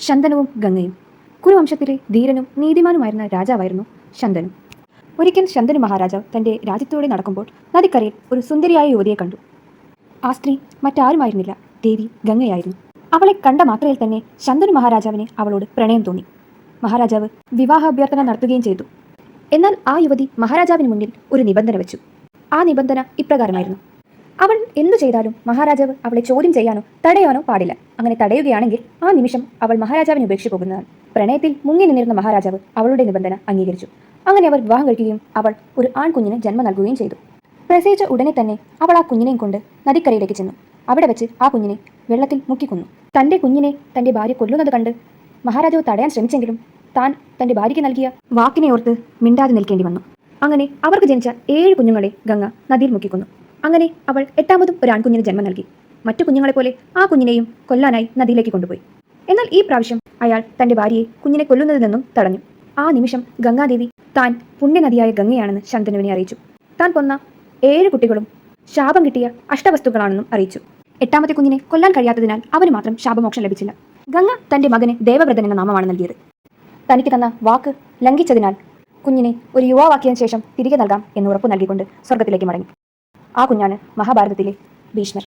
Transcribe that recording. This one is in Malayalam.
ശന്തനുവും ഗംഗയും. കുരുവംശത്തിലെ ധീരനും നീതിമാനുമായിരുന്ന രാജാവായിരുന്നു ശന്തനു. ഒരിക്കൽ ശന്തനു മഹാരാജാവ് തൻ്റെ രാജ്യത്തോടെ നടക്കുമ്പോൾ നദിക്കരയിൽ ഒരു സുന്ദരിയായ യുവതിയെ കണ്ടു. ആ സ്ത്രീ മറ്റാരുമായിരുന്നില്ല, ദേവി ഗംഗയായിരുന്നു. അവളെ കണ്ട മാത്രയിൽ തന്നെ ശന്തനു മഹാരാജാവിന് അവളോട് പ്രണയം തോന്നി. മഹാരാജാവ് വിവാഹ അഭ്യർത്ഥന നടത്തുകയും ചെയ്തു. എന്നാൽ ആ യുവതി മഹാരാജാവിന് മുന്നിൽ ഒരു നിബന്ധന വെച്ചു. ആ നിബന്ധന ഇപ്രകാരമായിരുന്നു: അവൾ എന്തു ചെയ്താലും മഹാരാജാവ് അവളെ ചോദ്യം ചെയ്യാനോ തടയാനോ പാടില്ല. അങ്ങനെ തടയുകയാണെങ്കിൽ ആ നിമിഷം അവൾ മഹാരാജാവിനെ ഉപേക്ഷിച്ചു പോകുന്നതാണ്. പ്രണയത്തിൽ മുങ്ങി നിന്നിരുന്ന മഹാരാജാവ് അവളുടെ നിബന്ധന അംഗീകരിച്ചു. അങ്ങനെ അവർ വിവാഹം കഴിക്കുകയും അവൾ ഒരു ആൺകുഞ്ഞിന് ജന്മം നൽകുകയും ചെയ്തു. പ്രസവിച്ച ഉടനെ തന്നെ അവൾ ആ കുഞ്ഞിനെയും കൊണ്ട് നദിക്കരയിലേക്ക് ചെന്നു. അവിടെ വെച്ച് ആ കുഞ്ഞിനെ വെള്ളത്തിൽ മുക്കിക്കൊന്നു. തൻ്റെ കുഞ്ഞിനെ തൻ്റെ ഭാര്യ കൊല്ലുന്നത് കണ്ട് മഹാരാജാവ് തടയാൻ ശ്രമിച്ചെങ്കിലും താൻ തൻ്റെ ഭാര്യയ്ക്ക് നൽകിയ വാക്കിനെ ഓർത്ത് മിണ്ടാതെ നിൽക്കേണ്ടി വന്നു. അങ്ങനെ അവർക്ക് ജനിച്ച 7 കുഞ്ഞുങ്ങളെ ഗംഗ നദിയിൽ മുക്കിക്കൊന്നു. അങ്ങനെ അവൾ 8ാമതും ഒരു ആൺകുഞ്ഞിന് ജന്മം നൽകി. മറ്റു കുഞ്ഞുങ്ങളെപ്പോലെ ആ കുഞ്ഞിനെയും കൊല്ലാനായി നദിയിലേക്ക് കൊണ്ടുപോയി. എന്നാൽ ഈ പ്രാവശ്യം അയാൾ തൻ്റെ ഭാര്യയെ കുഞ്ഞിനെ കൊല്ലുന്നതിൽ നിന്നും തടഞ്ഞു. ആ നിമിഷം ഗംഗാദേവി താൻ പുണ്യനദിയായ ഗംഗയാണെന്ന് ശന്തനുവിനെ അറിയിച്ചു. താൻ കൊന്ന 7 കുട്ടികളും ശാപം കിട്ടിയ അഷ്ടവസ്തുക്കളാണെന്നും അറിയിച്ചു. 8ാമത്തെ കുഞ്ഞിനെ കൊല്ലാൻ കഴിയാത്തതിനാൽ അവന് മാത്രം ശാപമോക്ഷം ലഭിച്ചില്ല. ഗംഗ തൻ്റെ മകന് ദേവവ്രതൻ എന്ന നാമമാണ് നൽകിയത്. തനിക്ക് തന്ന വാക്ക് ലംഘിച്ചതിനാൽ കുഞ്ഞിനെ ഒരു യുവാവാക്കിയതിനു ശേഷം തിരികെ നൽകാം എന്ന് ഉറപ്പു നൽകിക്കൊണ്ട് സ്വർഗത്തിലേക്ക് മടങ്ങി. ആ കുഞ്ഞാണ് മഹാഭാരതത്തിലെ ഭീഷ്മർ.